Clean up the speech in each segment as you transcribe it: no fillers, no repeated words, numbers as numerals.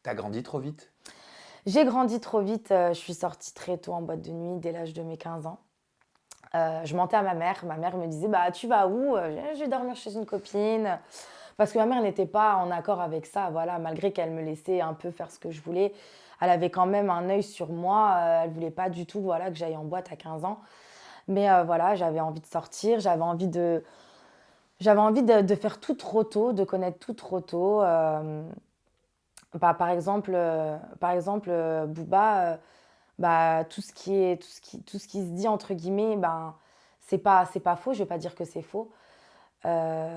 T'as grandi trop vite? J'ai grandi trop vite, je suis sortie très tôt en boîte de nuit dès l'âge de mes 15 ans. Je mentais à ma mère me disait: «Bah, tu vas où?» «Je vais dormir chez une copine», parce que ma mère n'était pas en accord avec ça, voilà, malgré qu'elle me laissait un peu faire ce que je voulais. Elle avait quand même un œil sur moi, elle voulait pas du tout, voilà, que j'aille en boîte à 15 ans. Mais voilà, j'avais envie de sortir, j'avais envie de faire tout trop tôt, de connaître tout trop tôt, bah, par exemple, Booba, bah, tout ce qui se dit entre guillemets, ben, c'est pas faux, je vais pas dire que c'est faux. Heu,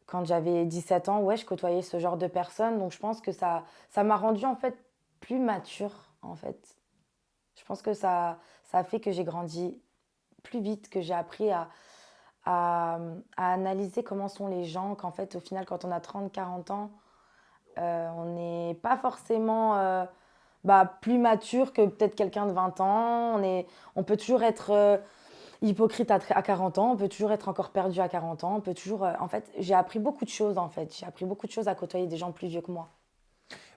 Quand j'avais 17 ans, ouais, je côtoyais ce genre de personnes, donc je pense que ça m'a rendue, en fait, plus mature, en fait. Je pense que ça a fait que j'ai grandi plus vite, que j'ai appris à analyser comment sont les gens, qu'en fait, au final, quand on a 30, 40 ans, on n'est pas forcément, bah, plus mature que peut-être quelqu'un de 20 ans. On peut toujours être, hypocrite à 40 ans, on peut toujours être encore perdu à 40 ans, on peut toujours, en fait, j'ai appris beaucoup de choses, en fait. J'ai appris beaucoup de choses à côtoyer des gens plus vieux que moi.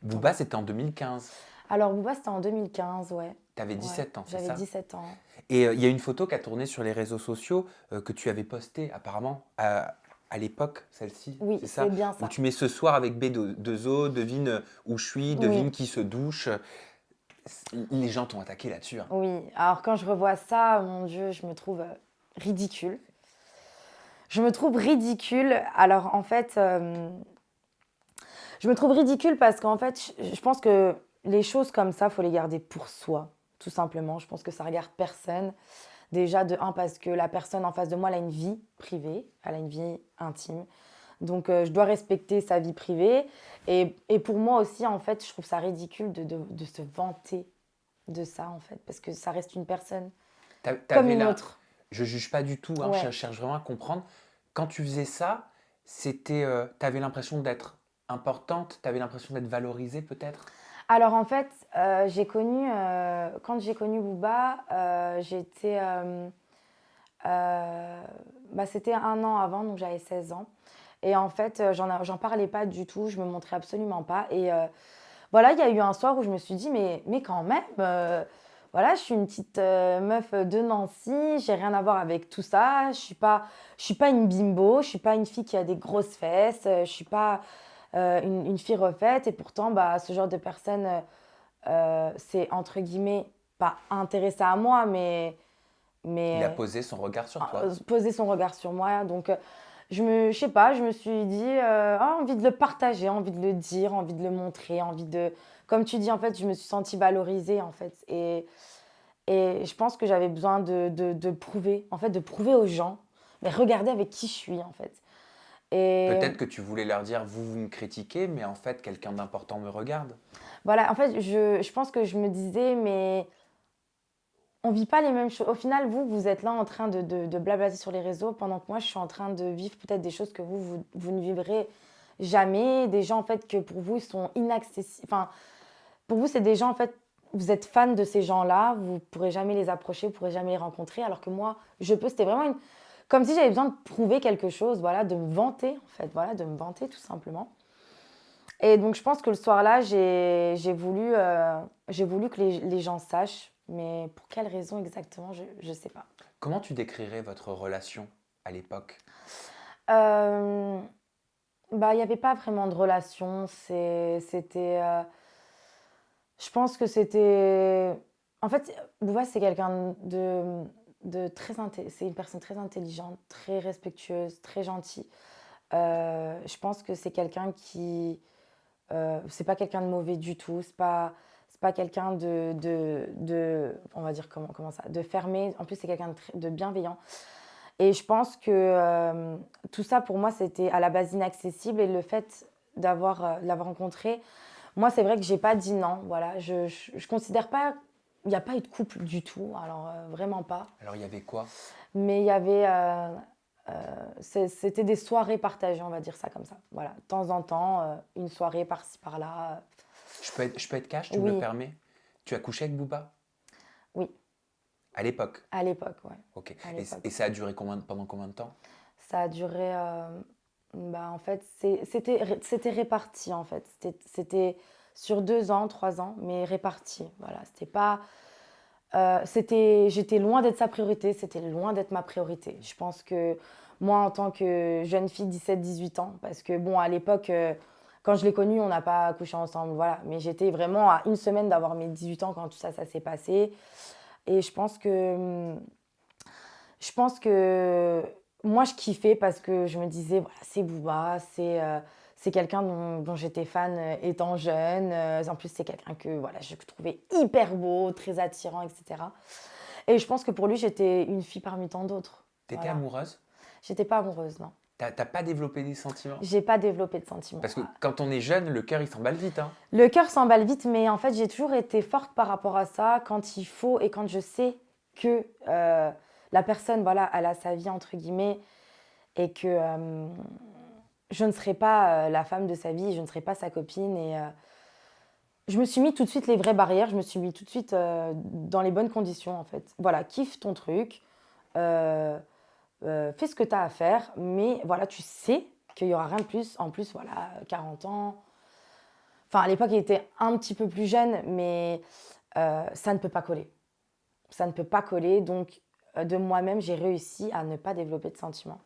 Booba, Ouais. c'était en 2015. Alors Booba, c'était en 2015, ouais. T'avais Ouais, 17 ans, c'est j'avais ça? 17 ans. Et il y a une photo qui a tourné sur les réseaux sociaux que tu avais postée apparemment à l'époque, celle-ci, Oui, c'est c'est ça? bien Où ça. tu mets ce soir avec B2O, devine où je suis, Oui, devine qui se douche. Les gens t'ont attaqué là-dessus, hein. oui. Alors quand je revois ça, mon Dieu, je me trouve, ridicule. Je me trouve ridicule. Alors en fait, je me trouve ridicule parce qu'en fait, je pense que les choses comme ça, faut les garder pour soi, tout simplement. Je pense que ça regarde personne. Déjà, de un, parce que la personne en face de moi, elle a une vie privée, elle a une vie intime. Donc, je dois respecter sa vie privée. Et pour moi aussi, en fait, je trouve ça ridicule de se vanter de ça, en fait, parce que ça reste une personne comme T'avais une là, autre. je juge pas du tout, hein, je Ouais. cherche vraiment à comprendre. Quand tu faisais ça, t'avais l'impression d'être importante, t'avais l'impression d'être valorisée peut-être? Alors, en fait, quand j'ai connu Booba, euh, bah, c'était un an avant, donc j'avais 16 ans. Et en fait, j'en parlais pas du tout, je me montrais absolument pas. Et voilà, il y a eu un soir où je me suis dit, mais quand même, voilà, je suis une petite meuf de Nancy, j'ai rien à voir avec tout ça. Je suis pas une bimbo, je suis pas une fille qui a des grosses fesses, je suis pas une fille refaite. Et pourtant, bah, ce genre de personne, c'est entre guillemets pas intéressé à moi, Il a mais posé son regard sur toi. poser son regard sur moi. Donc, je sais pas, je me suis dit, envie de le partager, envie de le dire, envie de le montrer, comme tu dis, en fait, je me suis sentie valorisée, en fait. Et je pense que j'avais besoin de prouver, en fait, de prouver aux gens, mais regardez avec qui je suis, en fait. Et Peut-être que tu voulais leur dire, vous me critiquez, mais en fait, quelqu'un d'important me regarde. voilà, en fait, je pense que je me disais, mais on vit pas les mêmes choses. Au final, vous êtes là en train de blablater sur les réseaux, pendant que moi, je suis en train de vivre peut-être des choses que vous ne vivrez jamais. Des gens, en fait, que pour vous, ils sont inaccessibles. Enfin, pour vous, c'est des gens, en fait, vous êtes fan de ces gens-là, vous ne pourrez jamais les approcher, vous ne pourrez jamais les rencontrer, alors que moi, je peux. C'était vraiment comme si j'avais besoin de prouver quelque chose, voilà, de me vanter, en fait, voilà, de me vanter tout simplement. Et donc, je pense que le soir-là, j'ai voulu que les gens sachent, mais pour quelle raison exactement, je ne sais pas. Comment tu décrirais votre relation à l'époque? Euh, Bah, il n'y avait pas vraiment de relation. Je pense que c'était. En fait, Bouva, c'est quelqu'un c'est une personne très intelligente, très respectueuse, très gentille. Je pense que c'est quelqu'un qui. C'est pas quelqu'un de mauvais du tout. C'est pas quelqu'un on va dire comment ça, de fermé. En plus, c'est quelqu'un de bienveillant. Et je pense que tout ça, pour moi, c'était à la base inaccessible. Et le fait de l'avoir rencontré, moi, c'est vrai que j'ai pas dit non. Voilà, je considère pas. Il n'y a pas eu de couple du tout, alors vraiment pas. Alors, il y avait quoi? Mais il y avait. C'était des soirées partagées, on va dire ça comme ça. Voilà, de temps en temps, une soirée par-ci par-là. Je peux être cash, tu me le Oui, permets? Tu as couché avec Booba? oui, À l'époque? à l'époque, ouais. Ok. À Et l'époque. ça a duré pendant combien de temps? Ça a duré. Bah, en fait, c'était réparti, en fait. C'était sur 2 ans, 3 ans, mais répartis. Voilà, c'était pas, j'étais loin d'être sa priorité, c'était loin d'être ma priorité. Je pense que moi, en tant que jeune fille, 17-18 ans, parce que bon, à l'époque, quand je l'ai connu, on n'a pas couché ensemble, voilà. Mais j'étais vraiment à une semaine d'avoir mes 18 ans quand tout ça, ça s'est passé. Et je pense que moi, je kiffais parce que je me disais, voilà, c'est Booba, c'est quelqu'un dont j'étais fan étant jeune. En plus, c'est quelqu'un que voilà, je trouvais hyper beau, très attirant, etc. Et je pense que pour lui, j'étais une fille parmi tant d'autres. T'étais Voilà. amoureuse? J'étais pas amoureuse, non. T'as pas développé des sentiments? J'ai pas développé de sentiments. Parce que quand on est jeune, le cœur il s'emballe vite, hein. Le cœur s'emballe vite, mais en fait, j'ai toujours été forte par rapport à ça quand il faut et quand je sais que la personne, voilà, elle a sa vie, entre guillemets, et que je ne serai pas la femme de sa vie, je ne serai pas sa copine. Et je me suis mis tout de suite les vraies barrières, je me suis mis tout de suite dans les bonnes conditions, en fait. Voilà, kiffe ton truc, euh, fais ce que tu as à faire, mais voilà, tu sais qu'il n'y aura rien de plus. En plus, voilà, 40 ans. Enfin, à l'époque, il était un petit peu plus jeune, mais ça ne peut pas coller. Ça ne peut pas coller, donc de moi-même, j'ai réussi à ne pas développer de sentiments.